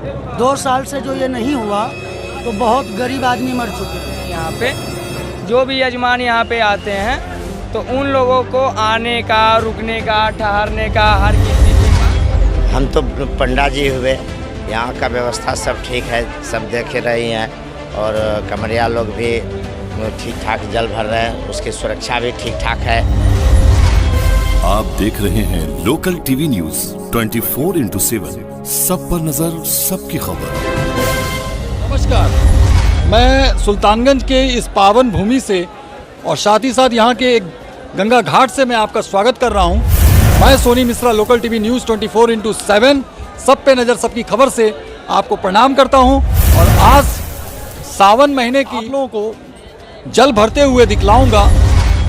2 साल से जो ये नहीं हुआ तो बहुत गरीब आदमी मर चुके हैं। यहाँ पे जो भी यजमान यहाँ पे आते हैं तो उन लोगों को आने का, रुकने का, ठहरने का, हर किसी का। हम तो पंडा जी हुए, यहाँ का व्यवस्था सब ठीक है, सब देख रही हैं और कमरिया लोग भी ठीक ठाक जल भर रहे हैं, उसकी सुरक्षा भी ठीक ठाक है। आप देख रहे हैं लोकल टीवी न्यूज 24/7, सब पर नजर, सबकी खबर। नमस्कार, मैं सुल्तानगंज के इस पावन भूमि से और साथ ही साथ यहाँ के एक गंगा घाट से मैं आपका स्वागत कर रहा हूँ। मैं Soni Mishra, local TV news 24/7, सब पे नज़र, सबकी खबर से आपको प्रणाम करता हूँ। और आज सावन महीने की लोगों को जल भरते हुए दिखलाऊंगा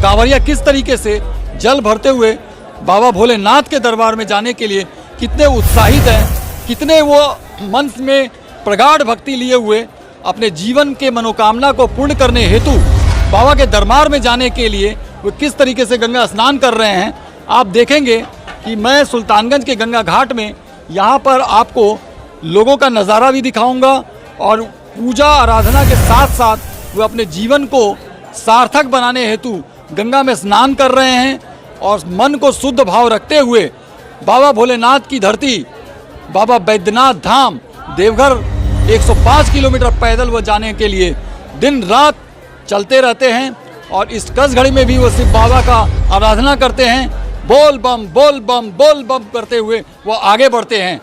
कांवरिया किस तरीके से जल भरते हुए बाबा भोलेनाथ के दरबार में जाने के लिए कितने उत्साहित हैं, कितने वो मन में प्रगाढ़ भक्ति लिए हुए अपने जीवन के मनोकामना को पूर्ण करने हेतु बाबा के दरबार में जाने के लिए वो किस तरीके से गंगा स्नान कर रहे हैं। आप देखेंगे कि मैं सुल्तानगंज के गंगा घाट में यहाँ पर आपको लोगों का नज़ारा भी दिखाऊंगा और पूजा आराधना के साथ साथ वो अपने जीवन को सार्थक बनाने हेतु गंगा में स्नान कर रहे हैं और मन को शुद्ध भाव रखते हुए बाबा भोलेनाथ की धरती, बाबा बैद्यनाथ धाम, देवघर 105 किलोमीटर पैदल वो जाने के लिए दिन रात चलते रहते हैं और इस कस घड़ी में भी वो शिव बाबा का आराधना करते हैं। बोल बम बोल बम बोल बम करते हुए वो आगे बढ़ते हैं।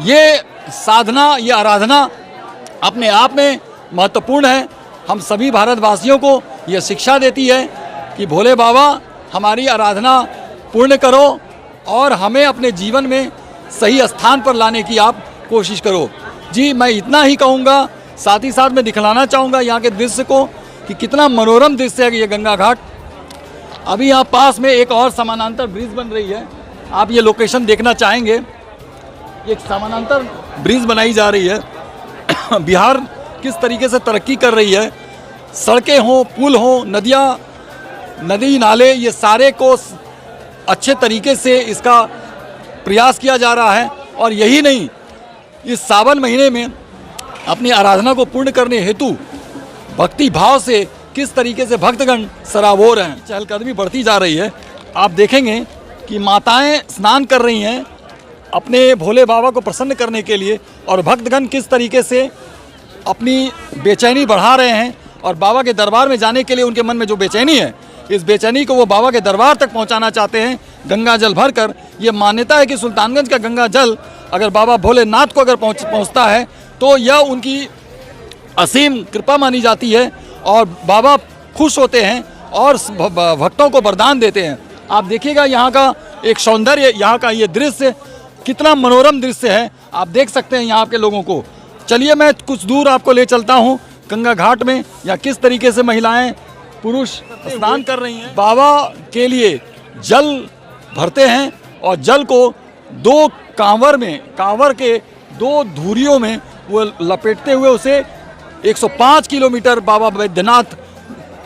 ये साधना, ये आराधना अपने आप में महत्वपूर्ण है। हम सभी भारतवासियों को ये शिक्षा देती है कि भोले बाबा हमारी आराधना पूर्ण करो और हमें अपने जीवन में सही स्थान पर लाने की आप कोशिश करो। जी, मैं इतना ही कहूँगा। साथ ही साथ मैं दिखलाना चाहूँगा यहाँ के दृश्य को कि कितना मनोरम दृश्य है ये गंगा घाट। अभी यहाँ पास में एक और समानांतर ब्रिज बन रही है, आप ये लोकेशन देखना चाहेंगे। एक समानांतर ब्रिज बनाई जा रही है। बिहार किस तरीके से तरक्की कर रही है, सड़कें हों, पुल हों, नदियाँ, नदी नाले, ये सारे को अच्छे तरीके से इसका प्रयास किया जा रहा है। और यही नहीं, इस सावन महीने में अपनी आराधना को पूर्ण करने हेतु भक्ति भाव से किस तरीके से भक्तगण सराबोर हैं, चहलकदमी बढ़ती जा रही है। आप देखेंगे कि माताएं स्नान कर रही हैं अपने भोले बाबा को प्रसन्न करने के लिए और भक्तगण किस तरीके से अपनी बेचैनी बढ़ा रहे हैं और बाबा के दरबार में जाने के लिए उनके मन में जो बेचैनी है, इस बेचैनी को वो बाबा के दरबार तक पहुंचाना चाहते हैं गंगा जल भरकर। ये मान्यता है कि सुल्तानगंज का गंगा जल अगर बाबा भोलेनाथ को अगर पहुंचता है तो यह उनकी असीम कृपा मानी जाती है और बाबा खुश होते हैं और भक्तों को वरदान देते हैं। आप देखिएगा यहाँ का एक सौंदर्य, यहाँ का ये दृश्य कितना मनोरम दृश्य है, आप देख सकते हैं यहाँ के लोगों को। चलिए मैं कुछ दूर आपको ले चलता हूँ गंगा घाट में, या किस तरीके से महिलाएं पुरुष स्नान कर रही हैं, बाबा के लिए जल भरते हैं और जल को 2 कांवर के 2 धूरियों में वो लपेटते हुए उसे 105 किलोमीटर बाबा बैद्यनाथ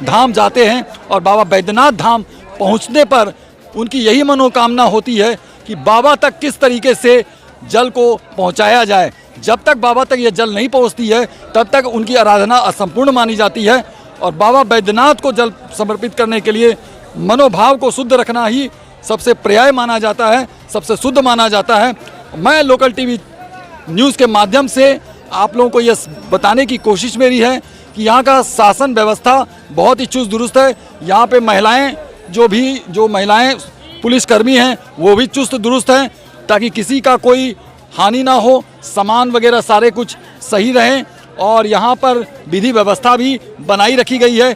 धाम जाते हैं। और बाबा बैद्यनाथ धाम पहुंचने पर उनकी यही मनोकामना होती है कि बाबा तक किस तरीके से जल को पहुंचाया जाए। जब तक बाबा तक ये जल नहीं पहुंचती है तब तक उनकी आराधना असंपूर्ण मानी जाती है। और बाबा बैद्यनाथ को जल समर्पित करने के लिए मनोभाव को शुद्ध रखना ही सबसे पर्याय माना जाता है, सबसे शुद्ध माना जाता है। मैं लोकल टीवी न्यूज़ के माध्यम से आप लोगों को यह बताने की कोशिश मेरी है कि यहाँ का शासन व्यवस्था बहुत ही चुस्त दुरुस्त है। यहाँ पे महिलाएं जो महिलाएं पुलिसकर्मी हैं वो भी चुस्त दुरुस्त हैं ताकि किसी का कोई हानि ना हो, सामान वगैरह सारे कुछ सही रहें। और यहाँ पर विधि व्यवस्था भी बनाई रखी गई है।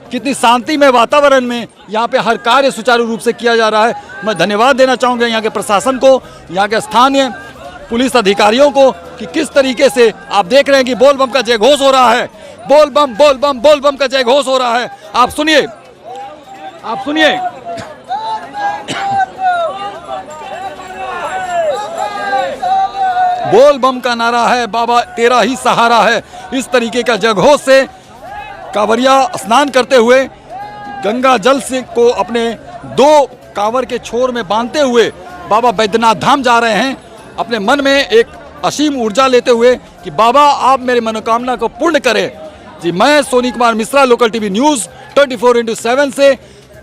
कितनी शांति में वातावरण में यहाँ पे हर कार्य सुचारू रूप से किया जा रहा है। मैं धन्यवाद देना चाहूँगा यहाँ के प्रशासन को, यहाँ के स्थानीय पुलिस अधिकारियों को कि किस तरीके से आप देख रहे हैं कि बोल बम का जय घोष हो रहा है। बोल बम बोल बम बोल बम का जय घोष हो रहा है। आप सुनिए, आप सुनिए। बोल बम का नारा है, बाबा तेरा ही सहारा है। इस तरीके का जयघोष से कांवरिया स्नान करते हुए गंगा जल से को अपने 2 कांवर के छोर में बांधते हुए बाबा बैद्यनाथ धाम जा रहे हैं। अपने मन में एक असीम ऊर्जा लेते हुए कि बाबा आप मेरी मनोकामना को पूर्ण करें। जी, मैं Soni Kumar Mishra, local TV news 24x7 से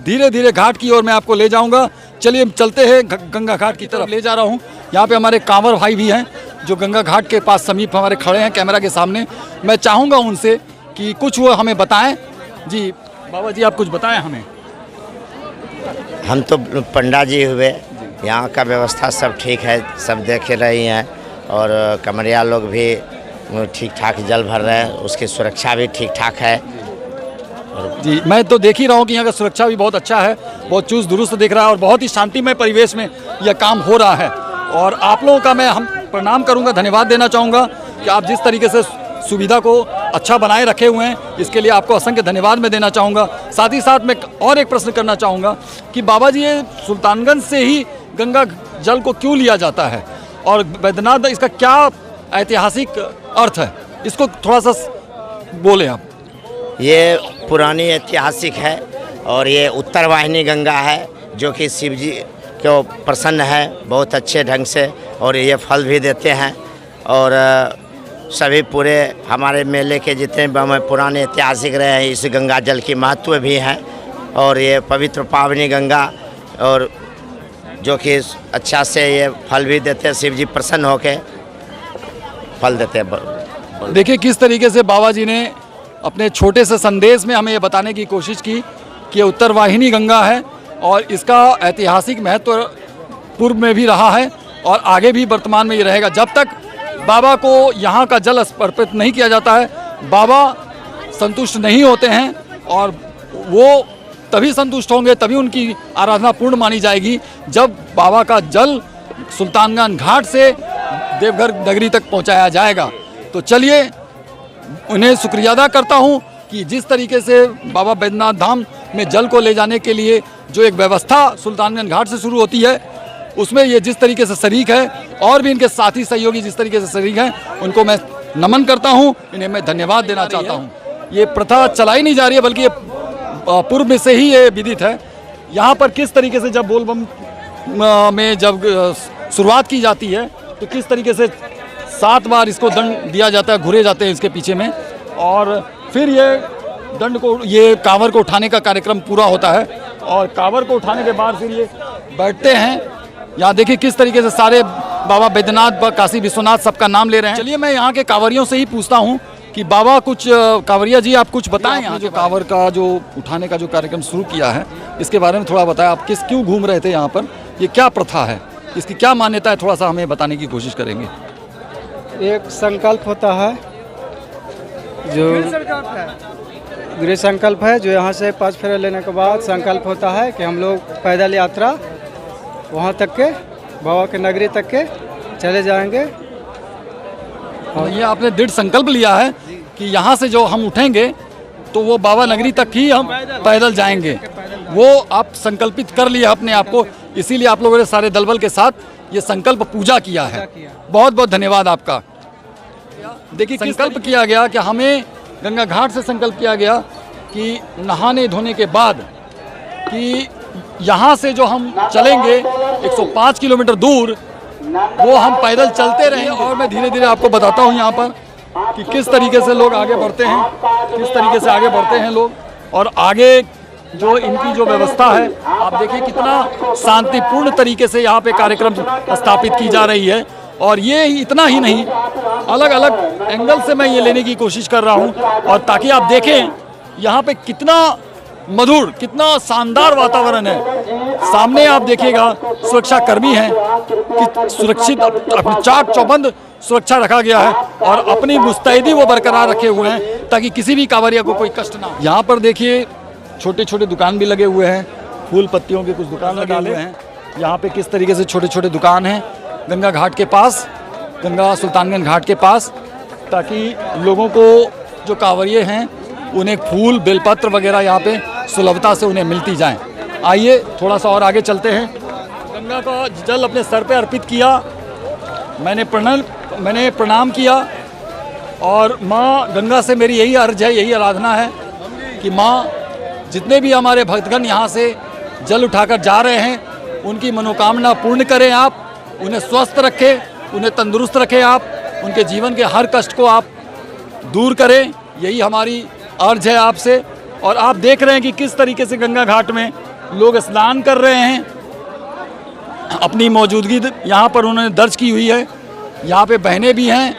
धीरे धीरे घाट की ओर मैं आपको ले जाऊंगा। चलिए हम चलते हैं गंगा घाट की तरफ ले जा रहा हूं। यहाँ पे हमारे कांवर भाई भी हैं जो गंगा घाट के पास समीप हमारे खड़े हैं कैमरा के सामने। मैं चाहूँगा उनसे कि कुछ वो हमें बताएं। जी बाबा जी, आप कुछ बताएं हमें। हम तो पंडा जी हुए, यहाँ का व्यवस्था सब ठीक है, सब देख रही हैं और कमरिया लोग भी ठीक ठाक जल भर रहे हैं, उसकी सुरक्षा भी ठीक ठाक है। जी, मैं तो देख ही रहा हूँ कि यहाँ का सुरक्षा भी बहुत अच्छा है, बहुत चुस्त दुरुस्त दिख रहा है और बहुत ही शांतिमय परिवेश में यह काम हो रहा है। और आप लोगों का मैं प्रणाम करूँगा, धन्यवाद देना चाहूँगा कि आप जिस तरीके से सुविधा को अच्छा बनाए रखे हुए हैं, इसके लिए आपको असंख्य धन्यवाद मैं देना चाहूँगा। साथ ही साथ मैं और एक प्रश्न करना चाहूँगा कि बाबा जी, ये सुल्तानगंज से ही गंगा जल को क्यों लिया जाता है और बैद्यनाथ इसका क्या ऐतिहासिक अर्थ है, इसको थोड़ा सा बोलें आप। ये पुरानी ऐतिहासिक है और ये उत्तर वाहिनी गंगा है जो कि शिव जी को प्रसन्न है बहुत अच्छे ढंग से, और ये फल भी देते हैं। और सभी पूरे हमारे मेले के जितने भी पुराने ऐतिहासिक रहे हैं, इस गंगा जल की महत्व भी है। और ये पवित्र पावनी गंगा, और जो कि अच्छा से ये फल भी देते हैं, शिव जी प्रसन्न होकर फल देते हैं। देखिए किस तरीके से बाबा जी ने अपने छोटे से संदेश में हमें ये बताने की कोशिश की कि ये उत्तर वाहिनी गंगा है और इसका ऐतिहासिक महत्व पूर्व में भी रहा है और आगे भी वर्तमान में ये रहेगा। जब तक बाबा को यहाँ का जल अर्पित नहीं किया जाता है, बाबा संतुष्ट नहीं होते हैं और वो तभी संतुष्ट होंगे, तभी उनकी आराधना पूर्ण मानी जाएगी जब बाबा का जल सुल्तानगंज घाट से देवघर नगरी तक पहुँचाया जाएगा। तो चलिए उन्हें शुक्रिया अदा करता हूँ कि जिस तरीके से बाबा बैद्यनाथ धाम में जल को ले जाने के लिए जो एक व्यवस्था सुल्तानगंज घाट से शुरू होती है, उसमें ये जिस तरीके से शरीक है और भी इनके साथी सहयोगी जिस तरीके से शरीक हैं, उनको मैं नमन करता हूँ, इन्हें मैं धन्यवाद देना चाहता हूँ। ये प्रथा चलाई नहीं जा रही है, बल्कि ये पूर्व में से ही ये विदित है। यहाँ पर किस तरीके से जब बोलबम में जब शुरुआत की जाती है तो किस तरीके से 7 बार इसको दंड दिया जाता है, घुरे जाते हैं इसके पीछे में, और फिर ये दंड को, ये कांवर को उठाने का कार्यक्रम पूरा होता है और कांवर को उठाने के बाद फिर ये बैठते हैं। यहाँ देखिए किस तरीके से सारे बाबा बैद्यनाथ, काशी विश्वनाथ सबका नाम ले रहे हैं। चलिए मैं यहाँ के कांवरियों से ही पूछता हूँ कि बाबा कुछ, कांवरिया जी आप कुछ बताएं, यहाँ जो कांवर का जो उठाने का जो कार्यक्रम शुरू किया है इसके बारे में थोड़ा बताएं। आप क्यों घूम रहे थे यहाँ पर, ये क्या प्रथा है, इसकी क्या मान्यता है, थोड़ा सा हमें बताने की कोशिश करेंगे। एक संकल्प होता है, जो गृह संकल्प है, जो यहाँ से 5 फेरे लेने के बाद संकल्प होता है कि हम लोग पैदल यात्रा वहाँ तक के, बाबा के नगरी तक के चले जाएंगे। और ये आपने दृढ़ संकल्प लिया है कि यहाँ से जो हम उठेंगे तो वो बाबा नगरी तक ही हम पैदल जाएंगे, वो आप संकल्पित कर लिया अपने आप को, इसीलिए आप लोगों ने सारे दलबल के साथ ये संकल्प पूजा किया है। बहुत बहुत धन्यवाद आपका। देखिए संकल्प किया गया कि हमें गंगा घाट से संकल्प किया गया कि नहाने धोने के बाद कि यहाँ से जो हम चलेंगे 105 किलोमीटर दूर, वो हम पैदल चलते रहें। और मैं धीरे धीरे आपको बताता हूँ यहाँ पर कि किस तरीके से लोग आगे बढ़ते हैं, किस तरीके से आगे बढ़ते हैं लोग, और आगे जो इनकी जो व्यवस्था है आप देखिए कितना शांतिपूर्ण तरीके से यहाँ पे कार्यक्रम स्थापित की जा रही है। और ये इतना ही नहीं, अलग अलग एंगल से मैं ये लेने की कोशिश कर रहा हूँ, और ताकि आप देखें यहाँ पे कितना मधुर, कितना शानदार वातावरण है। सामने आप देखिएगा सुरक्षा कर्मी हैं कि सुरक्षित अपनी चाक चौबंद सुरक्षा रखा गया है और अपनी मुस्तैदी वो बरकरार रखे हुए हैं ताकि किसी भी कांवरिया को कोई कष्ट ना हो। यहाँ पर देखिए छोटे छोटे दुकान भी लगे हुए हैं, फूल पत्तियों के कुछ दुकान लगे हुए हैं। यहाँ पे किस तरीके से छोटे छोटे दुकान हैं गंगा घाट के पास, गंगा सुल्तानगंज घाट के पास, ताकि लोगों को जो कांवरिये हैं उन्हें फूल बेलपत्र वगैरह यहाँ पे सुलभता से उन्हें मिलती जाएं। आइए थोड़ा सा और आगे चलते हैं। गंगा का जल अपने सर पे अर्पित किया, मैंने प्रणाम किया, और माँ गंगा से मेरी यही अर्ज है, यही आराधना है कि माँ जितने भी हमारे भक्तगण यहाँ से जल उठाकर जा रहे हैं उनकी मनोकामना पूर्ण करें, आप उन्हें स्वस्थ रखें, उन्हें तंदुरुस्त रखें आप, उनके जीवन के हर कष्ट को आप दूर करें, यही हमारी अर्ज है आपसे। और आप देख रहे हैं कि किस तरीके से गंगा घाट में लोग स्नान कर रहे हैं, अपनी मौजूदगी यहाँ पर उन्होंने दर्ज की हुई है। यहाँ पे बहनें भी हैं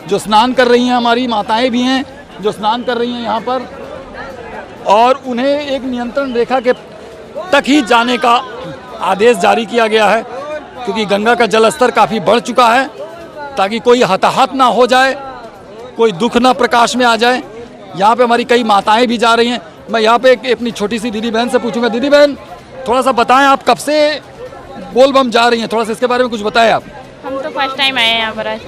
जो स्नान कर रही हैं, हमारी माताएं भी हैं जो स्नान कर रही हैं यहाँ पर, और उन्हें एक नियंत्रण रेखा के तक ही जाने का आदेश जारी किया गया है, क्योंकि गंगा का जल स्तर काफ़ी बढ़ चुका है, ताकि कोई हताहत ना हो जाए, कोई दुख ना प्रकाश में आ जाए। यहाँ पे हमारी कई माताएं भी जा रही हैं। मैं यहाँ पे अपनी छोटी सी दीदी बहन से पूछूंगा, दीदी बहन थोड़ा सा बताएं, आप कब से बोल बम जा रही हैं, थोड़ा सा इसके बारे में कुछ बताएं आप। हम तो फर्स्ट टाइम आए हैं यहाँ पर आज।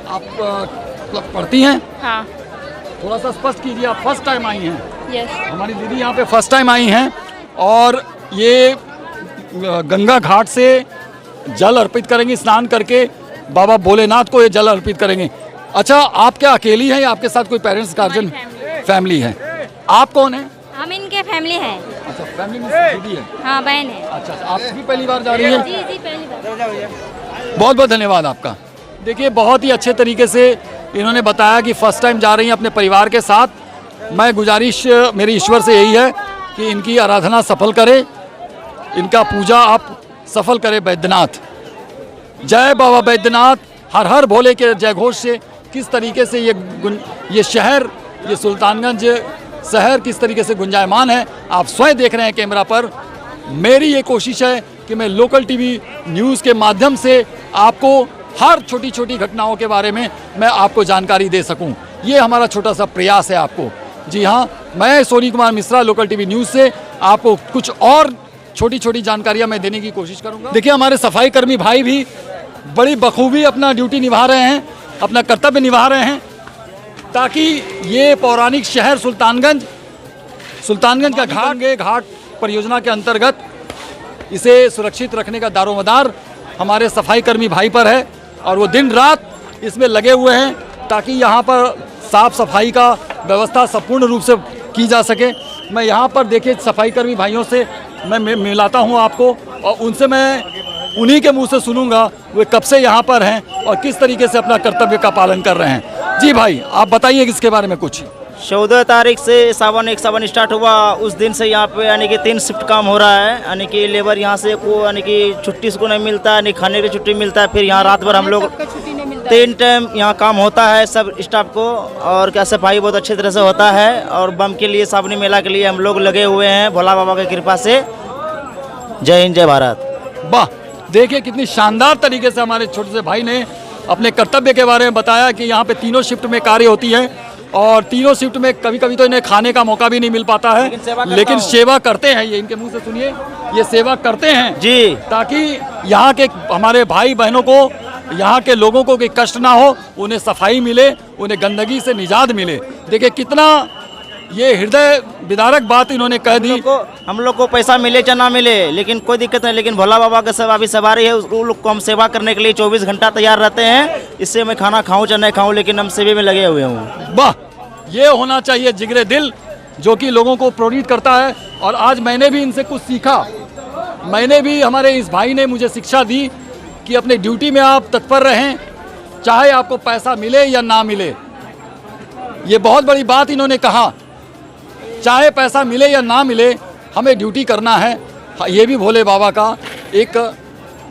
आप पढ़ती हैं? हाँ। थोड़ा सा स्पष्ट कीजिए, आप फर्स्ट टाइम आई हैं? यस। हमारी दीदी यहाँ पे फर्स्ट टाइम आई हैं और ये गंगा घाट से जल अर्पित करेंगी, स्नान करके बाबा भोलेनाथ को ये जल अर्पित करेंगे। अच्छा, आप क्या अकेली हैं या आपके साथ कोई पेरेंट्स गार्जियन फैमिली है? आप कौन है? हम इनके फैमिली हैं। अच्छा, फैमिली में दीदी है? हाँ, बहन है। अच्छा, आप भी पहली बार जा रही हैं? जी जी, पहली बार। बहुत बहुत धन्यवाद आपका। देखिए, बहुत ही अच्छे तरीके से इन्होंने बताया कि फर्स्ट टाइम जा रही हैं अपने परिवार के साथ। मैं गुजारिश मेरी ईश्वर से यही है कि इनकी आराधना सफल करे, इनका पूजा आप सफल करें। बैद्यनाथ, जय बाबा बैद्यनाथ, हर हर भोले के जय घोष से किस तरीके से ये शहर, ये सुल्तानगंज शहर किस तरीके से गुंजायमान है, आप स्वयं देख रहे हैं कैमरा पर। मेरी ये कोशिश है कि मैं लोकल टीवी न्यूज़ के माध्यम से आपको हर छोटी छोटी घटनाओं के बारे में मैं आपको जानकारी दे सकूं। ये हमारा छोटा सा प्रयास है आपको। जी हाँ, मैं Soni Kumar Mishra local TV news से आपको कुछ और छोटी छोटी जानकारियां मैं देने की कोशिश करूंगा। देखिए, हमारे सफाई कर्मी भाई भी बड़ी बखूबी अपना ड्यूटी निभा रहे हैं, अपना कर्तव्य निभा रहे हैं, ताकि ये पौराणिक शहर सुल्तानगंज का घाट परियोजना के अंतर्गत इसे सुरक्षित रखने का दारोमदार हमारे सफाई कर्मी भाई पर है, और वो दिन रात इसमें लगे हुए हैं ताकि यहाँ पर साफ सफाई का व्यवस्था संपूर्ण रूप से की जा सके। मैं यहाँ पर देखिए सफाई कर्मी भाइयों से मैं मिलाता हूँ आपको, और उनसे मैं उन्हीं के मुंह से सुनूंगा वे कब से यहाँ पर हैं और किस तरीके से अपना कर्तव्य का पालन कर रहे हैं। जी भाई, आप बताइए इसके बारे में कुछ। 14 तारीख से सावन स्टार्ट हुआ, उस दिन से यहाँ पे यानी कि 3 शिफ्ट काम हो रहा है। यानी कि लेबर यहाँ से को यानी कि छुट्टी को नहीं मिलता, यानी खाने की छुट्टी मिलता है। फिर यहाँ रात भर हम लोग 3 टाइम यहाँ काम होता है सब स्टाफ को, और क्या सफाई बहुत अच्छी तरह से होता है। और बम के लिए, सावनी मेला के लिए हम लोग लगे हुए हैं भोला बाबा की कृपा से। जय हिंद, जय भारत। वाह, देखिए कितनी शानदार तरीके से हमारे छोटे से भाई ने अपने कर्तव्य के बारे में बताया कि यहाँ पे 3 शिफ्ट में कार्य होती है, और 3 शिफ्ट में कभी कभी तो इन्हें खाने का मौका भी नहीं मिल पाता है, लेकिन सेवा करते हैं। ये इनके मुंह से सुनिए, ये सेवा करते हैं जी, ताकि यहाँ के हमारे भाई बहनों को, यहाँ के लोगों को कोई कष्ट ना हो, उन्हें सफाई मिले, उन्हें गंदगी से निजात मिले। देखिए कितना ये हृदय विदारक बात इन्होंने कह दी। हम लोग को पैसा मिले या ना मिले, लेकिन कोई दिक्कत नहीं, लेकिन भोला बाबा का सेवा भी सवारी है, उन लोग को हम सेवा करने के लिए 24 घंटा तैयार रहते हैं। इससे मैं खाना खाऊं या नहीं खाऊं, लेकिन हम सेवे में लगे हुए हूँ। वाह, ये होना चाहिए जिगरे दिल जो कि लोगों को प्रेरित करता है। और आज मैंने भी इनसे कुछ सीखा। मैंने भी, हमारे इस भाई ने मुझे शिक्षा दी कि अपने ड्यूटी में आप तत्पर रहें, चाहे आपको पैसा मिले या ना मिले। ये बहुत बड़ी बात इन्होंने कहा, चाहे पैसा मिले या ना मिले, हमें ड्यूटी करना है। ये भी भोले बाबा का एक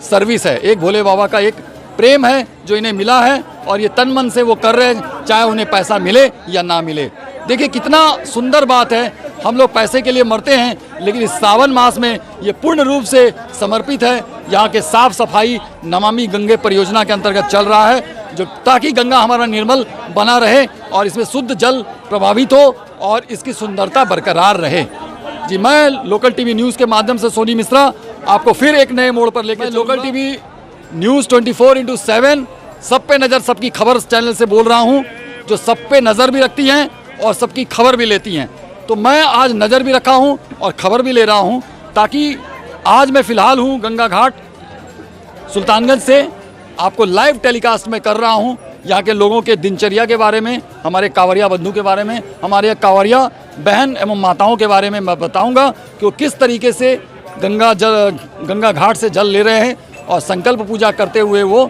सर्विस है, एक भोले बाबा का एक प्रेम है जो इन्हें मिला है, और ये तन मन से वो कर रहे हैं, चाहे उन्हें पैसा मिले या ना मिले। देखिए कितना सुंदर बात है। हम लोग पैसे के लिए मरते हैं, लेकिन इस सावन मास में ये पूर्ण रूप से समर्पित है। यहाँ के साफ सफाई नमामि गंगे परियोजना के अंतर्गत चल रहा है, जो ताकि गंगा हमारा निर्मल बना रहे और इसमें शुद्ध जल प्रभावित हो और इसकी सुंदरता बरकरार रहे। जी, मैं लोकल टीवी न्यूज़ के माध्यम से सोनी मिश्रा आपको फिर एक नए मोड़ पर लेकर लोकल टीवी न्यूज़ 24/7 सब पे नज़र, सबकी खबर चैनल से बोल रहा हूँ, जो सब पे नज़र भी रखती हैं और सबकी खबर भी लेती हैं। तो मैं आज नज़र भी रखा हूँ और खबर भी ले रहा हूँ, ताकि आज मैं फ़िलहाल हूँ गंगा घाट सुल्तानगंज से, आपको लाइव टेलीकास्ट में कर रहा हूँ यहाँ के लोगों के दिनचर्या के बारे में, हमारे कांवरिया बंधु के बारे में, हमारे कांवरिया बहन एवं माताओं के बारे में मैं बताऊँगा कि वो किस तरीके से गंगा घाट से जल ले रहे हैं और संकल्प पूजा करते हुए वो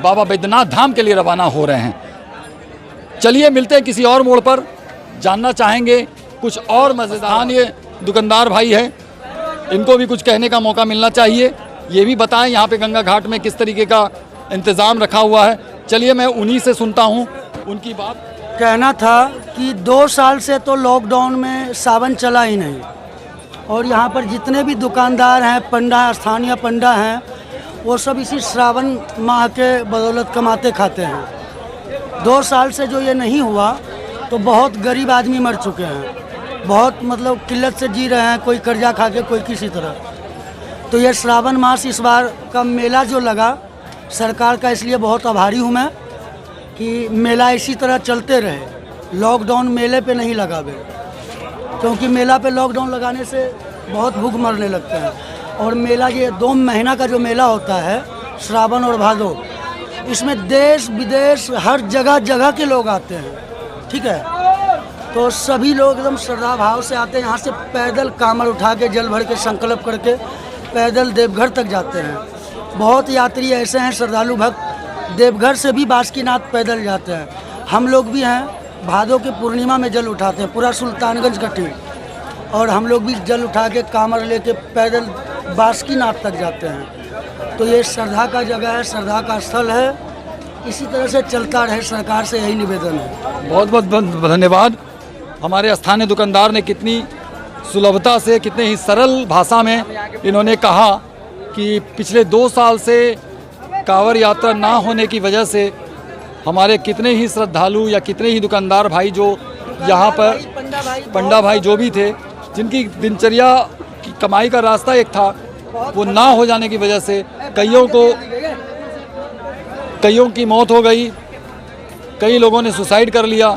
बाबा बैद्यनाथ धाम के लिए रवाना हो रहे हैं। चलिए मिलते हैं किसी और मोड़ पर, जानना चाहेंगे कुछ और मज़ेदार। ये दुकानदार भाई है, इनको भी कुछ कहने का मौका मिलना चाहिए, ये भी बताएं यहाँ पे गंगा घाट में किस तरीके का इंतज़ाम रखा हुआ है। चलिए मैं उन्हीं से सुनता हूँ उनकी बात। कहना था कि 2 साल से तो लॉकडाउन में सावन चला ही नहीं, और यहाँ पर जितने भी दुकानदार हैं, पंडा, स्थानीय पंडा हैं, वो सब इसी श्रावण माह के बदौलत कमाते खाते हैं। 2 साल से जो ये नहीं हुआ तो बहुत गरीब आदमी मर चुके हैं, बहुत मतलब किल्लत से जी रहे हैं, कोई कर्जा खा के, कोई किसी तरह। तो ये श्रावण मास इस बार का मेला जो लगा सरकार का, इसलिए बहुत आभारी हूँ मैं कि मेला इसी तरह चलते रहे, लॉकडाउन मेले पे नहीं लगावे, क्योंकि मेला पे लॉकडाउन लगाने से बहुत भूख मरने लगते हैं। और मेला ये 2 महीना का जो मेला होता है, श्रावण और भादो, इसमें देश विदेश हर जगह जगह के लोग आते हैं, ठीक है। तो सभी लोग एकदम श्रद्धा भाव से आते हैं, यहाँ से पैदल कामर उठा के जल भर के संकल्प करके पैदल देवघर तक जाते हैं। बहुत यात्री ऐसे हैं, श्रद्धालु भक्त, देवघर से भी बासुकीनाथ पैदल जाते हैं। हम लोग भी हैं, भादो के पूर्णिमा में जल उठाते हैं, पूरा सुल्तानगंज का टीम, और हम लोग भी जल उठा के कामर लेके पैदल बासुकीनाथ तक जाते हैं। तो ये श्रद्धा का जगह है, श्रद्धा का स्थल है, इसी तरह से चलता रहे, सरकार से यही निवेदन है। बहुत बहुत धन्यवाद। हमारे स्थानीय दुकानदार ने कितनी सुलभता से, कितने ही सरल भाषा में इन्होंने कहा कि पिछले 2 साल से कांवड़ यात्रा ना होने की वजह से हमारे कितने ही श्रद्धालु या कितने ही दुकानदार भाई जो यहाँ पर पंडा भाई जो भी थे, जिनकी दिनचर्या की कमाई का रास्ता एक था, वो ना हो जाने की वजह से कईयों की मौत हो गई, कई लोगों ने सुसाइड कर लिया,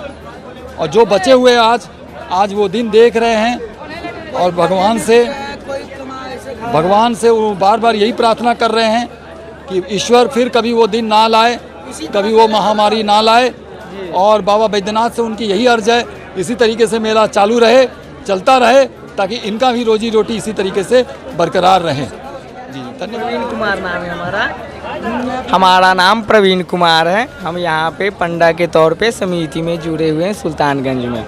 और जो बचे हुए आज वो दिन देख रहे हैं। और भगवान से वो बार बार यही प्रार्थना कर रहे हैं कि ईश्वर फिर कभी वो दिन ना लाए, कभी वो महामारी ना लाए। और बाबा बैद्यनाथ से उनकी यही अर्ज है, इसी तरीके से मेला चालू रहे, चलता रहे, ताकि इनका भी रोजी रोटी इसी तरीके से बरकरार रहे। जी धन्यवाद। प्रवीण कुमार नाम है हमारा नाम प्रवीण कुमार है। हम यहाँ पे पंडा के तौर पे समिति में जुड़े हुए हैं, सुल्तानगंज में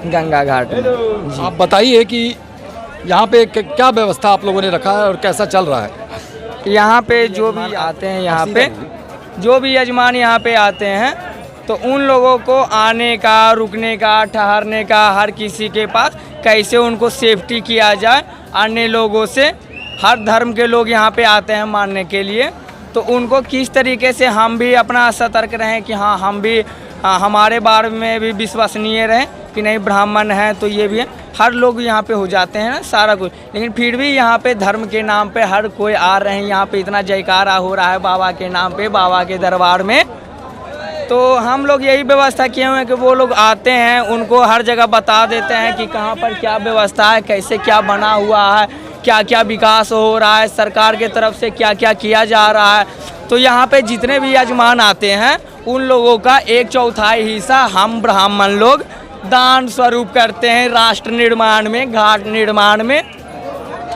गंगा घाट में। आप बताइए कि यहाँ पे क्या व्यवस्था आप लोगों ने रखा है और कैसा चल रहा है? यहाँ पे जो भी आते हैं, यहाँ पे जो भी यजमान यहाँ पे आते हैं, तो उन लोगों को आने का, रुकने का, ठहरने का, हर किसी के पास कैसे उनको सेफ्टी किया जाए। अन्य लोगों से, हर धर्म के लोग यहाँ पे आते हैं मानने के लिए, तो उनको किस तरीके से हम भी अपना सतर्क रहें कि हाँ हम भी हमारे बारे में भी विश्वसनीय रहें कि नहीं ब्राह्मण है तो ये भी है। हर लोग यहाँ पे हो जाते हैं ना सारा कुछ, लेकिन फिर भी यहाँ पे धर्म के नाम पे हर कोई आ रहे हैं। यहाँ पे इतना जयकारा हो रहा है बाबा के नाम पे, बाबा के दरबार में। तो हम लोग यही व्यवस्था किए हुए हैं कि वो लोग आते हैं, उनको हर जगह बता देते हैं कि कहाँ पर क्या व्यवस्था है, कैसे क्या बना हुआ है, क्या क्या विकास हो रहा है, सरकार के तरफ से क्या क्या किया जा रहा है। तो यहाँ पे जितने भी यजमान आते हैं, उन लोगों का 1/4 हिस्सा हम ब्राह्मण लोग दान स्वरूप करते हैं राष्ट्र निर्माण में, घाट निर्माण में।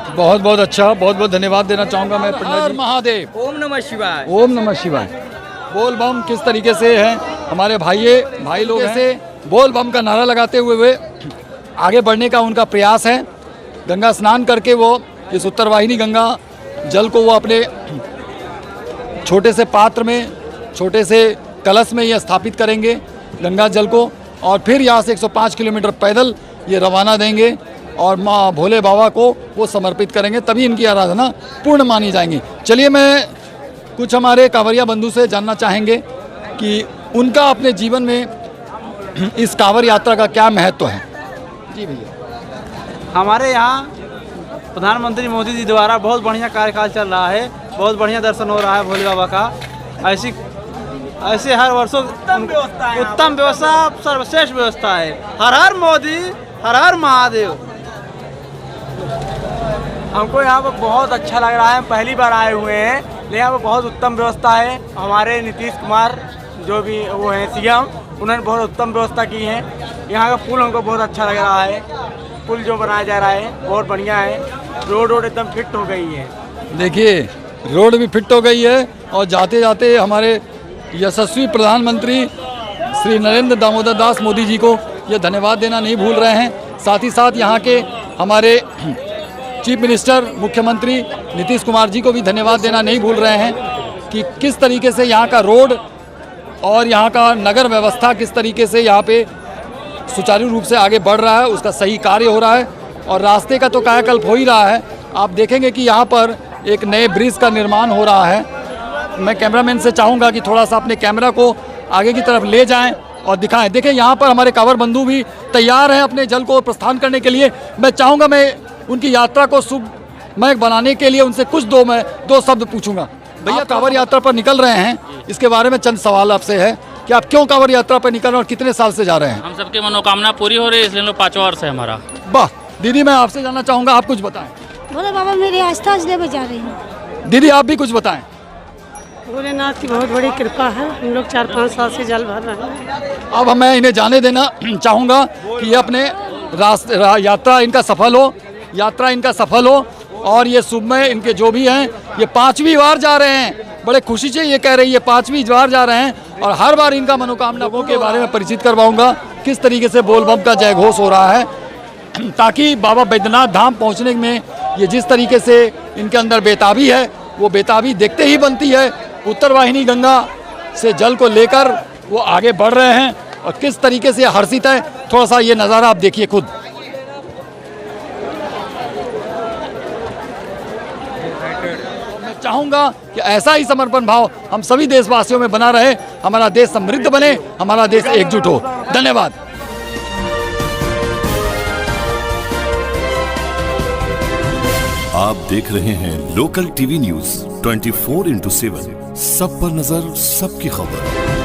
बहुत बहुत अच्छा, बहुत बहुत धन्यवाद देना चाहूँगा मैं पंडित जी। महादेव। ओम नमः शिवाय। ओम नमः शिवाय। बोल बम किस तरीके से हैं हमारे भाई लोग ऐसे बोल बम का नारा लगाते हुए आगे बढ़ने का उनका प्रयास है। गंगा स्नान करके वो इस उत्तरवाहिनी गंगा जल को वो अपने छोटे से पात्र में, छोटे से कलश में ये स्थापित करेंगे गंगा जल को, और फिर यहाँ से 105 किलोमीटर पैदल ये रवाना देंगे और माँ भोले बाबा को वो समर्पित करेंगे, तभी इनकी आराधना पूर्ण मानी जाएंगी। चलिए मैं कुछ हमारे कांवरिया बंधु से जानना चाहेंगे कि उनका अपने जीवन में इस कांवर यात्रा का क्या महत्व है। जी भैया। हमारे यहाँ प्रधानमंत्री मोदी जी द्वारा बहुत बढ़िया कार्यकाल चल रहा है, बहुत बढ़िया दर्शन हो रहा है भोले बाबा का। ऐसे हर वर्षों उत्तम व्यवस्था, सर्वश्रेष्ठ व्यवस्था है। हर हर मोदी, हर हर महादेव। हमको यहाँ पर बहुत अच्छा लग रहा है, पहली बार आए हुए हैं, लेकिन यहाँ पर बहुत उत्तम व्यवस्था है। हमारे नीतीश कुमार जो भी वो हैं सीएम, उन्होंने बहुत उत्तम व्यवस्था की है। यहाँ का पुल हमको बहुत अच्छा लग रहा है, पुल जो बनाया जा रहा है बहुत बढ़िया है। रोड एकदम फिट हो गई है। देखिए रोड भी फिट हो गई है और जाते जाते हमारे यशस्वी प्रधानमंत्री श्री नरेंद्र दामोदर दास मोदी जी को ये धन्यवाद देना नहीं भूल रहे हैं। साथ ही साथ यहाँ के हमारे चीफ मिनिस्टर मुख्यमंत्री नीतीश कुमार जी को भी धन्यवाद देना नहीं भूल रहे हैं कि किस तरीके से यहाँ का रोड और यहाँ का नगर व्यवस्था किस तरीके से यहाँ पे सुचारू रूप से आगे बढ़ रहा है, उसका सही कार्य हो रहा है। और रास्ते का तो कायाकल्प हो ही रहा है। आप देखेंगे कि यहाँ पर एक नए ब्रिज का निर्माण हो रहा है। मैं कैमरामैन से चाहूँगा कि थोड़ा सा अपने कैमरा को आगे की तरफ ले जाएं और दिखाएं। देखें यहाँ पर हमारे कांवड़ बंधु भी तैयार हैं अपने जल को प्रस्थान करने के लिए। मैं चाहूँगा मैं उनकी यात्रा को शुभमय बनाने के लिए उनसे कुछ दो शब्द पूछूंगा। भैया कांवड़ यात्रा पर निकल रहे हैं, इसके बारे में चंद सवाल आपसे है कि आप क्यों कांवड़ यात्रा पर निकल रहे हैं और कितने साल से जा रहे हैं? हम सबकी मनोकामना पूरी हो रही है, इसलिए हम लोग 5वां वर्ष है हमारा। वाह दीदी, मैं आपसे जानना चाहूँगा, आप कुछ बताएं। बोले बाबा मेरी आस्था इसलिए मैं जा रही हूँ। दीदी आप भी कुछ बताएं। भोलेनाथ की बहुत बड़ी कृपा है, हम लोग 4-5 साल से जल भर रहे हैं। अब मैं इन्हें जाने देना चाहूँगा कि ये अपने यात्रा इनका सफल हो और ये शुभमय इनके जो भी हैं ये 5वीं बार जा रहे हैं। बड़े खुशी से ये कह रही है 5वीं बार जा रहे हैं और हर बार इनका मनोकामना के बारे में परिचित करवाऊंगा किस तरीके से बोलबम का जय घोष हो रहा है, ताकि बाबा बैद्यनाथ धाम पहुंचने में ये जिस तरीके से इनके अंदर बेताबी है वो बेताबी देखते ही बनती है। उत्तर वाहिनी गंगा से जल को लेकर वो आगे बढ़ रहे हैं और किस तरीके से हर्षित है, थोड़ा सा ये नज़ारा आप देखिए खुद। मैं चाहूँगा कि ऐसा ही समर्पण भाव हम सभी देशवासियों में बना रहे, हमारा देश समृद्ध बने, हमारा देश एकजुट हो। धन्यवाद। आप देख रहे हैं लोकल टीवी न्यूज 24/7, सब पर नजर, सबकी खबर।